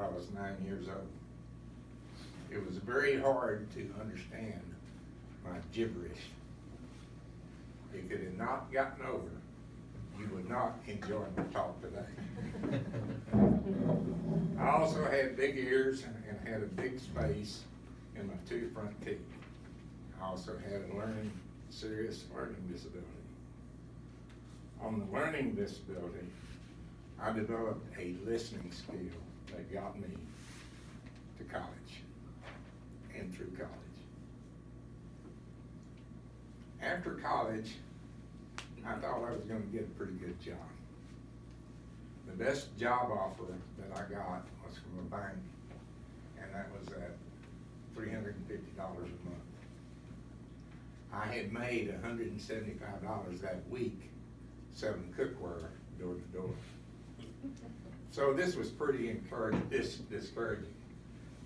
I was 9 years old. It was very hard to understand my gibberish. If it had not gotten over, you would not enjoy my talk today. I also had big ears and had a big space in my two front teeth. I also had a serious learning disability. On the learning disability, I developed a listening skill that got me to college and through college. After college, I thought I was going to get a pretty good job. The best job offer that I got was from a bank, and that was at $350 a month. I had made $175 that week selling cookware door to door. So this was pretty discouraging.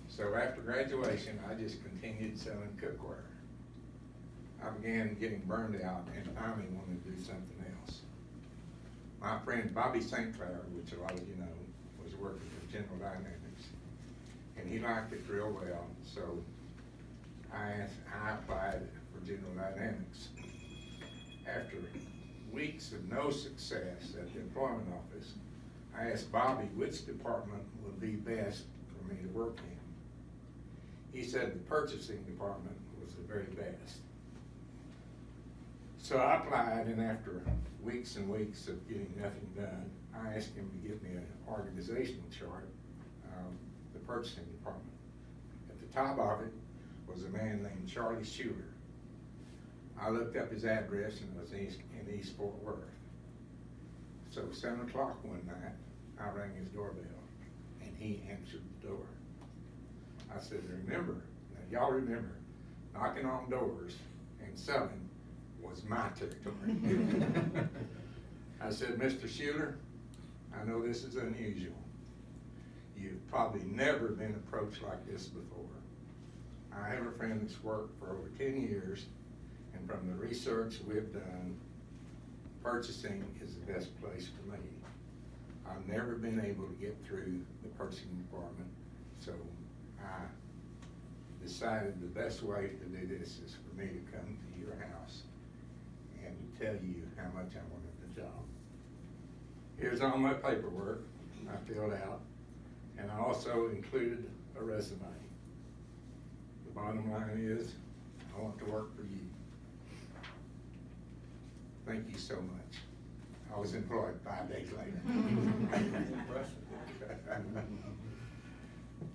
So after graduation, I just continued selling cookware. I began getting burned out and finally wanted to do something else. My friend Bobby St. Clair, which a lot of you know, was working for General Dynamics, and he liked it real well, so I applied for General Dynamics. After weeks of no success at the employment office, I asked Bobby which department would be best for me to work in. He said the purchasing department was the very best. So I applied, and after weeks and weeks of getting nothing done, I asked him to give me an organizational chart of the purchasing department. At the top of it was a man named Charlie Schuler. I looked up his address, and it was in East Fort Worth. So 7 o'clock one night, I rang his doorbell, and he answered the door. I said, remember, now y'all remember, knocking on doors and selling was my territory. I said, Mr. Schuler, I know this is unusual. You've probably never been approached like this before. I have a friend that's worked for over 10 years, and from the research we've done, purchasing is the best place for me. I've never been able to get through the purchasing department, so I decided the best way to do this is for me to come to your house and to tell you how much I wanted the job. Here's all my paperwork I filled out, and I also included a resume. The bottom line is, I want to work for you. Thank you so much. I was employed 5 days later.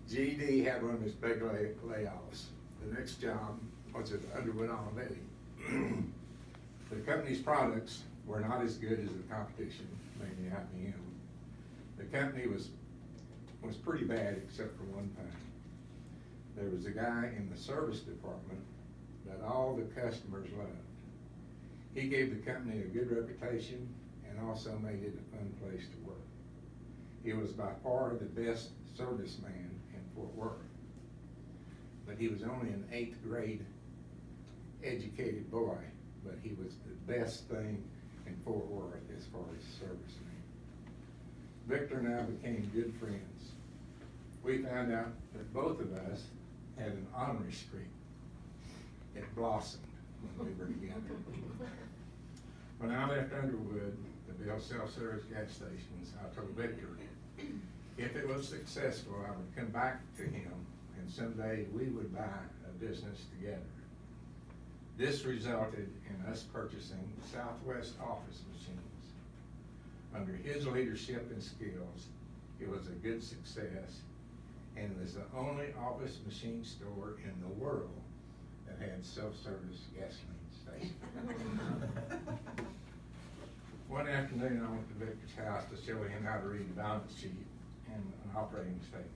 GD had one of his big layoffs. The next job was at Underwood Olivetti. The company's products were not as good as the competition, mainly IBM. The company was pretty bad except for one thing. There was a guy in the service department that all the customers loved. He gave the company a good reputation and also made it a fun place to work. He was by far the best serviceman in Fort Worth, but he was only an 8th grade educated boy, but he was the best thing in Fort Worth as far as serviceman. Victor and I became good friends. We found out that both of us had an honorary streak. It blossomed when we were together. When I left Underwood to build self-service gas stations, I told Victor if it was successful, I would come back to him, and someday we would buy a business together. This resulted in us purchasing Southwest office machines. Under his leadership and skills, it was a good success, and it was the only office machine store in the world that had self-service gasoline stations. One afternoon, I went to Victor's house to show him how to read a balance sheet and an operating statement.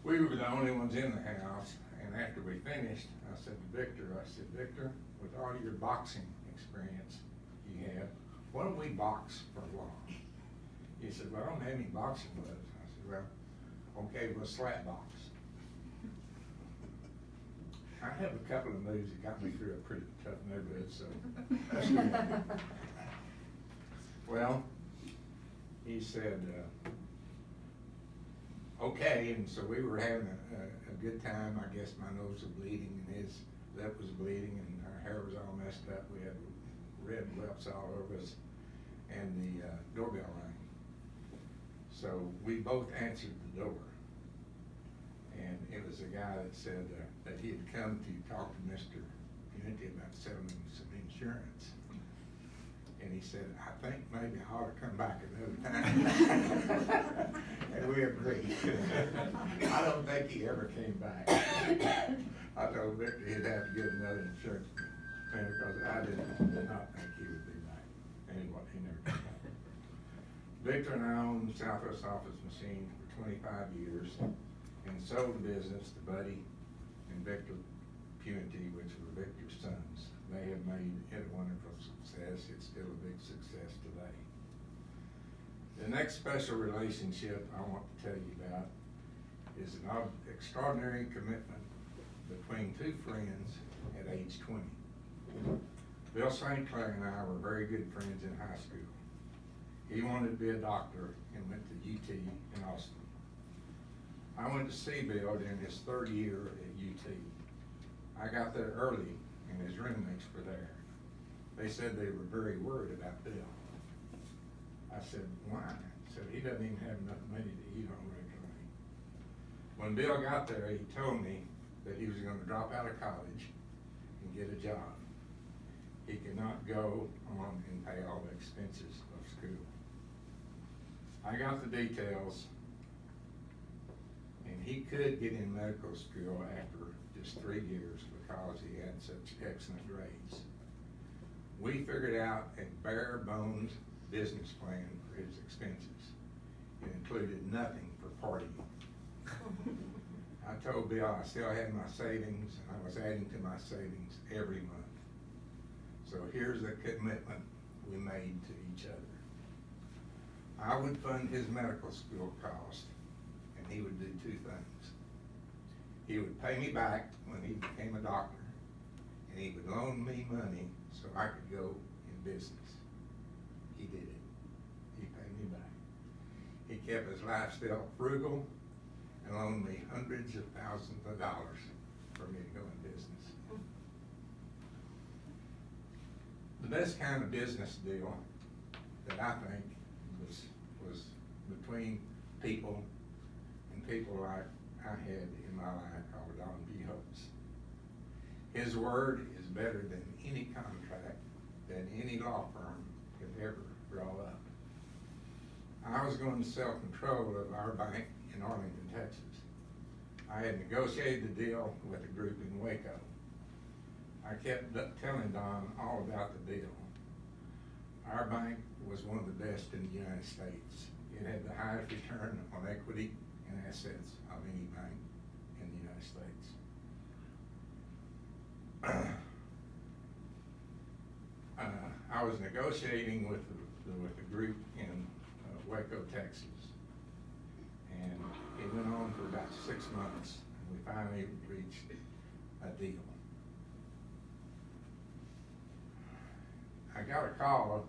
We were the only ones in the house, and after we finished, I said, Victor, with all your boxing experience you have, why don't we box for a while? He said, well, I don't have any boxing gloves. I said, well, okay, we'll slap box. I have a couple of moves that got me through a pretty tough neighborhood, so that's good. Well, he said, okay, and so we were having a good time. I guess my nose was bleeding and his lip was bleeding and our hair was all messed up. We had red welts all over us, and the doorbell rang. So we both answered the door, and it was a guy that said that he had come to talk to Mr. Unity about selling him some insurance. And he said, I think maybe I ought to come back another time. And we agreed. I don't think he ever came back. I told Victor he'd have to get another insurance man because I did not think he would be back. Anyway, he never came back. Victor and I owned Southwest Office Machines for 25 years and sold the business to Buddy and Victor Punity, which were Victor's sons. They have made it a wonderful success. It's still a big success today. The next special relationship I want to tell you about is an extraordinary commitment between two friends at age 20. Bill St. Clair and I were very good friends in high school. He wanted to be a doctor and went to UT in Austin. I went to see Bill during his third year at UT. I got there early and his roommates were there. They said they were very worried about Bill. I said, why? He said, he doesn't even have enough money to eat on regularly. When Bill got there, he told me that he was gonna drop out of college and get a job. He could not go on and pay all the expenses of school. I got the details, and he could get in medical school after just 3 years because he had such excellent grades. We figured out a bare bones business plan for his expenses. It included nothing for partying. I told Bill I still had my savings, and I was adding to my savings every month. So here's the commitment we made to each other. I would fund his medical school cost, and he would do two things. He would pay me back when he became a doctor, and he would loan me money so I could go in business. He did it. He paid me back. He kept his lifestyle frugal and loaned me hundreds of thousands of dollars for me to go in business. The best kind of business deal that I think was between people and people like I had in my life called Don B. Hopes. His word is better than any contract that any law firm could ever draw up. I was going to sell control of our bank in Arlington, Texas. I had negotiated the deal with a group in Waco. I kept telling Don all about the deal. Our bank was one of the best in the United States. It had the highest return on equity and assets of any bank in the United States. I was negotiating with the group in Waco, Texas, and it went on for about 6 months, and we finally reached a deal. I got a call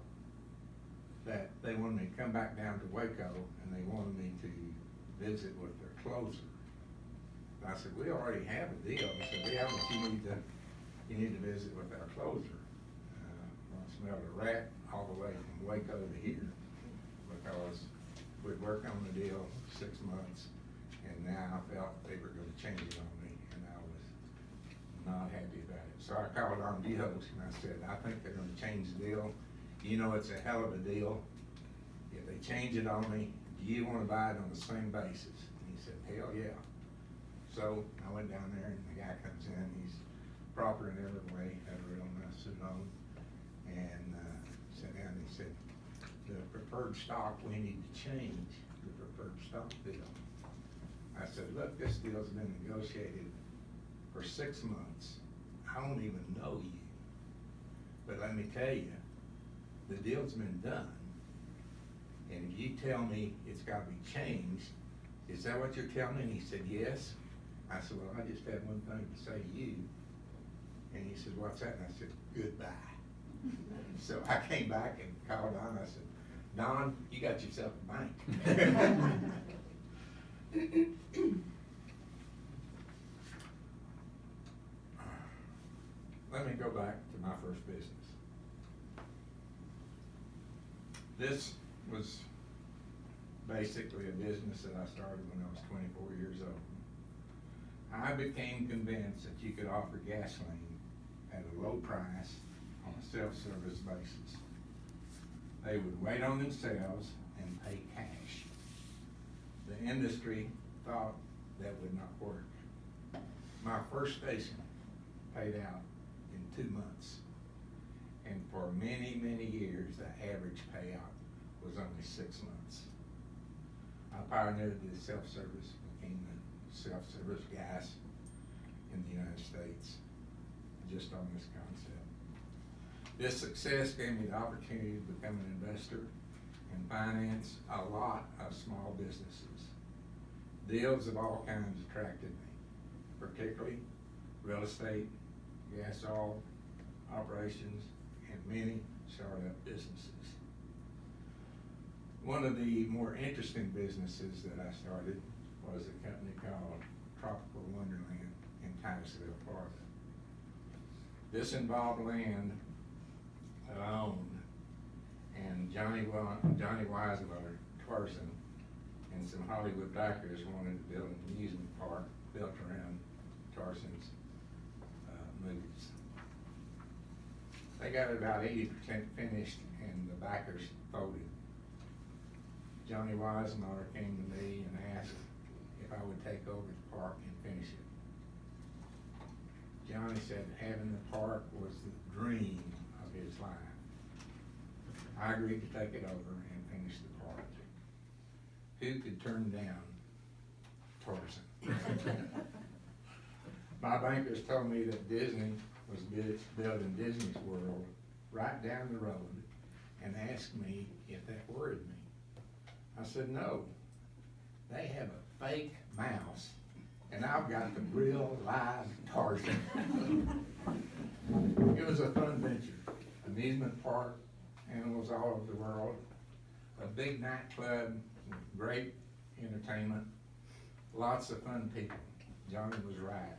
that they wanted me to come back down to Waco, and they wanted me to visit with their closer. And I said, we already have a deal. They said, yeah, but you need to visit with our closer. I smelled a rat all the way from Waco to here because we'd worked on the deal 6 months, and now I felt they were going to change it on me, and I was not happy about it. So I called on Dios and I said, I think they're going to change the deal. You know, it's a hell of a deal. If they change it on me, do you want to buy it on the same basis? And he said, hell yeah. So I went down there, and the guy comes in, he's proper in every way, had a real nice suit on, and sat down and he said, the preferred stock, we need to change the preferred stock deal. I said, look, this deal's been negotiated for 6 months. I don't even know you. But let me tell you, the deal's been done. And if you tell me it's got to be changed, is that what you're telling me? And he said, yes. I said, well, I just had one thing to say to you. And he said, what's that? And I said, goodbye. So I came back and called Don. I said, Don, you got yourself a bank. Let me go back to my first business. This was basically a business that I started when I was 24 years old. I became convinced that you could offer gasoline at a low price on a self-service basis. They would wait on themselves and pay cash. The industry thought that would not work. My first station paid out in 2 months. And for many, many years, the average payout was only 6 months. I pioneered the self-service, became the self-service gas in the United States, just on this concept. This success gave me the opportunity to become an investor and finance a lot of small businesses. Deals of all kinds attracted me, particularly real estate, gas oil operations, and many startup businesses. One of the more interesting businesses that I started was a company called Tropical Wonderland in Titusville, Florida. This involved land that I owned, and Johnny Weismuller, Tarson, and some Hollywood backers wanted to build an amusement park built around Tarson's movies. They got it about 80% finished, and the backers folded. Johnny Weismuller came to me and asked if I would take over the park and finish it. Johnny said having the park was the dream of his life. I agreed to take it over and finish the park. Who could turn down Tarzan? My bankers told me that Disney was building Disney's World right down the road and asked me if that worried me. I said, no, they have a fake mouse and I've got the real live Tarzan. It was a fun venture. Amusement park, animals all over the world, a big nightclub, great entertainment, lots of fun people. Johnny was right.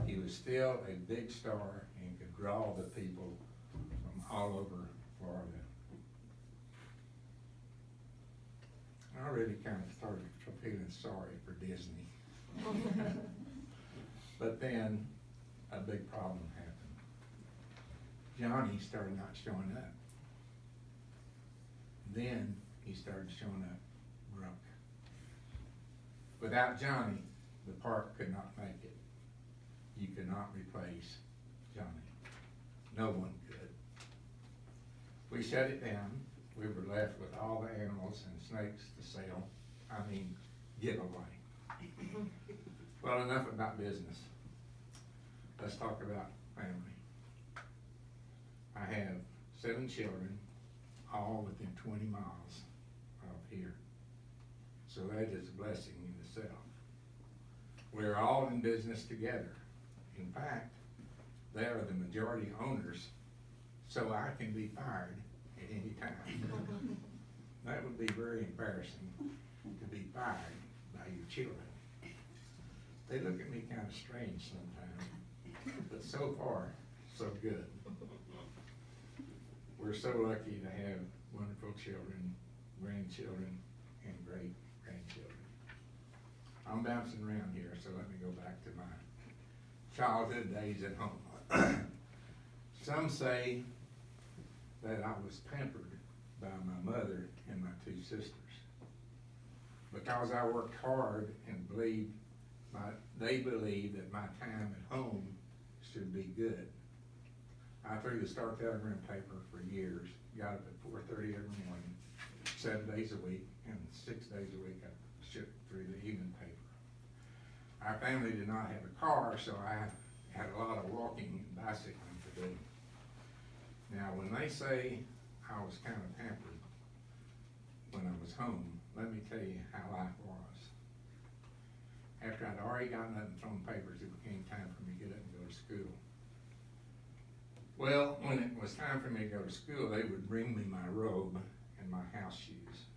He was still a big star and could draw the people from all over Florida. I really kind of started feeling sorry for Disney. But then a big problem happened. Johnny started not showing up. Then he started showing up drunk. Without Johnny, the park could not make it. You could not replace Johnny. No one could. We shut it down. We were left with all the animals and snakes to sell. I mean, give away. Well, enough about business. Let's talk about family. I have 7 children, all within 20 miles of here. So that is a blessing in itself. We're all in business together. In fact, they are the majority owners, so I can be fired at any time. That would be very embarrassing to be fired by your children. They look at me kind of strange sometimes, but so far, so good. We're so lucky to have wonderful children, grandchildren, and great-grandchildren. I'm bouncing around here, so let me go back to my childhood days at home. Some say that I was pampered by my mother and my 2 sisters. Because I worked hard and they believed that my time at home should be good. I threw the Star Telegram paper for years, got up at 4:30 every morning, 7 days a week, and 6 days a week I shipped through the evening paper. Our family did not have a car, so I had a lot of walking and bicycling to do. Now, when they say I was kind of pampered when I was home, let me tell you how life was. After I'd already gotten up and thrown papers, it became time for me to get up and go to school. Well, when it was time for me to go to school, they would bring me my robe and my house shoes.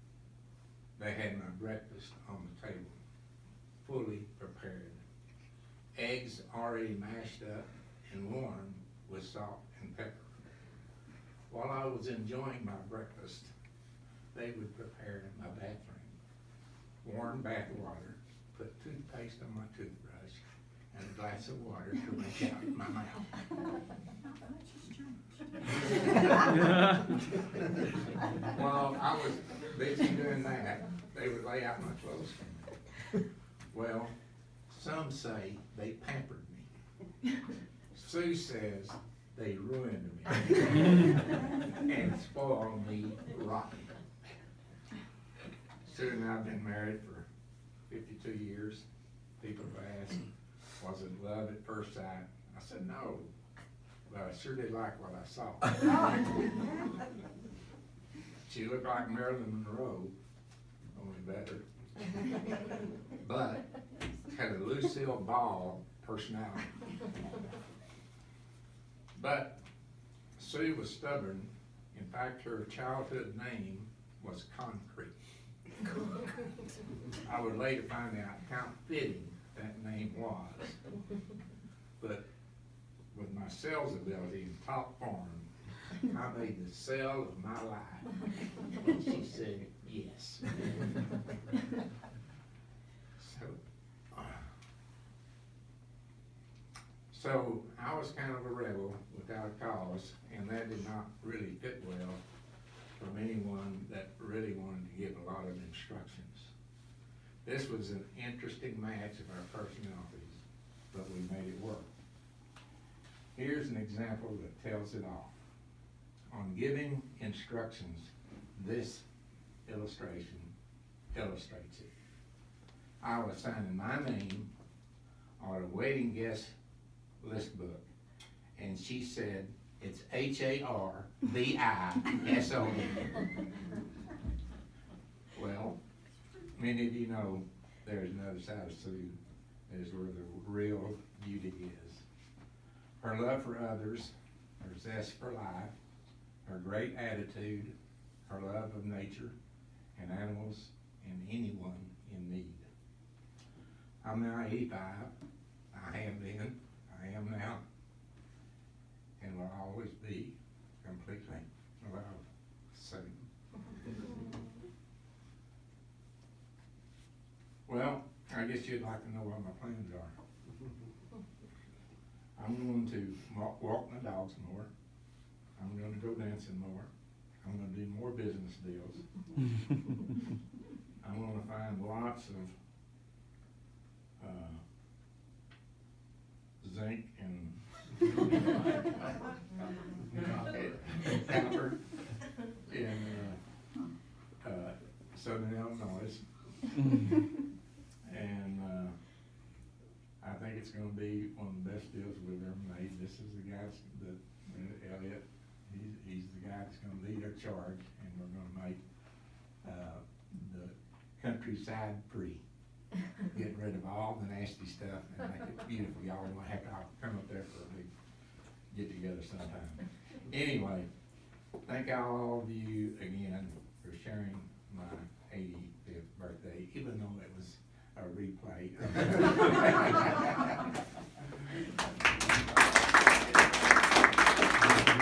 They had my breakfast on the table. fully prepared. Eggs already mashed up and warm with salt and pepper. While I was enjoying my breakfast, they would prepare in my bathroom. Warm bath water, put toothpaste on my toothbrush, and a glass of water to rinse out my mouth. While I was busy doing that, they would lay out my clothes for me. Well, some say they pampered me. Sue says they ruined me and spoiled me rotten. Sue and I have been married for 52 years. People have asked, was it love at first sight? I said no, but I sure did like what I saw. She looked like Marilyn Monroe, only better. But had a Lucille Ball personality. But Sue was stubborn. In fact, her childhood name was Concrete. I would later find out how fitting that name was. But with my sales ability in top form, I made the sale of my life. And she said yes. So I was kind of a rebel without a cause, and that did not really fit well from anyone that really wanted to give a lot of instructions. This was an interesting match of our personalities, but we made it work. Here's an example that tells it all. On giving instructions, this illustration illustrates it. I was signing my name on a waiting guest list book, and she said, it's Harvisson. Well, many of you know there's another side of Sue. There's where the real beauty is. Her love for others, her zest for life, her great attitude, her love of nature and animals and anyone in need. I'm now 85. I have been, I am now, and will always be completely loved. Sue. Well, I guess you'd like to know what my plans are. I'm going to walk my dogs more. I'm going to go dancing more. I'm going to do more business deals. I'm going to find lots of zinc and copper in Southern Illinois. And I think it's going to be one of the best deals we've ever made. This is the guy that Elliot, he's the guy that's going to lead our charge, and we're going to make the countryside free. Get rid of all the nasty stuff and make it beautiful. Y'all might have to come up there for a big get together sometime. Anyway, thank all of you again for sharing my 85th birthday, even though it was a replay.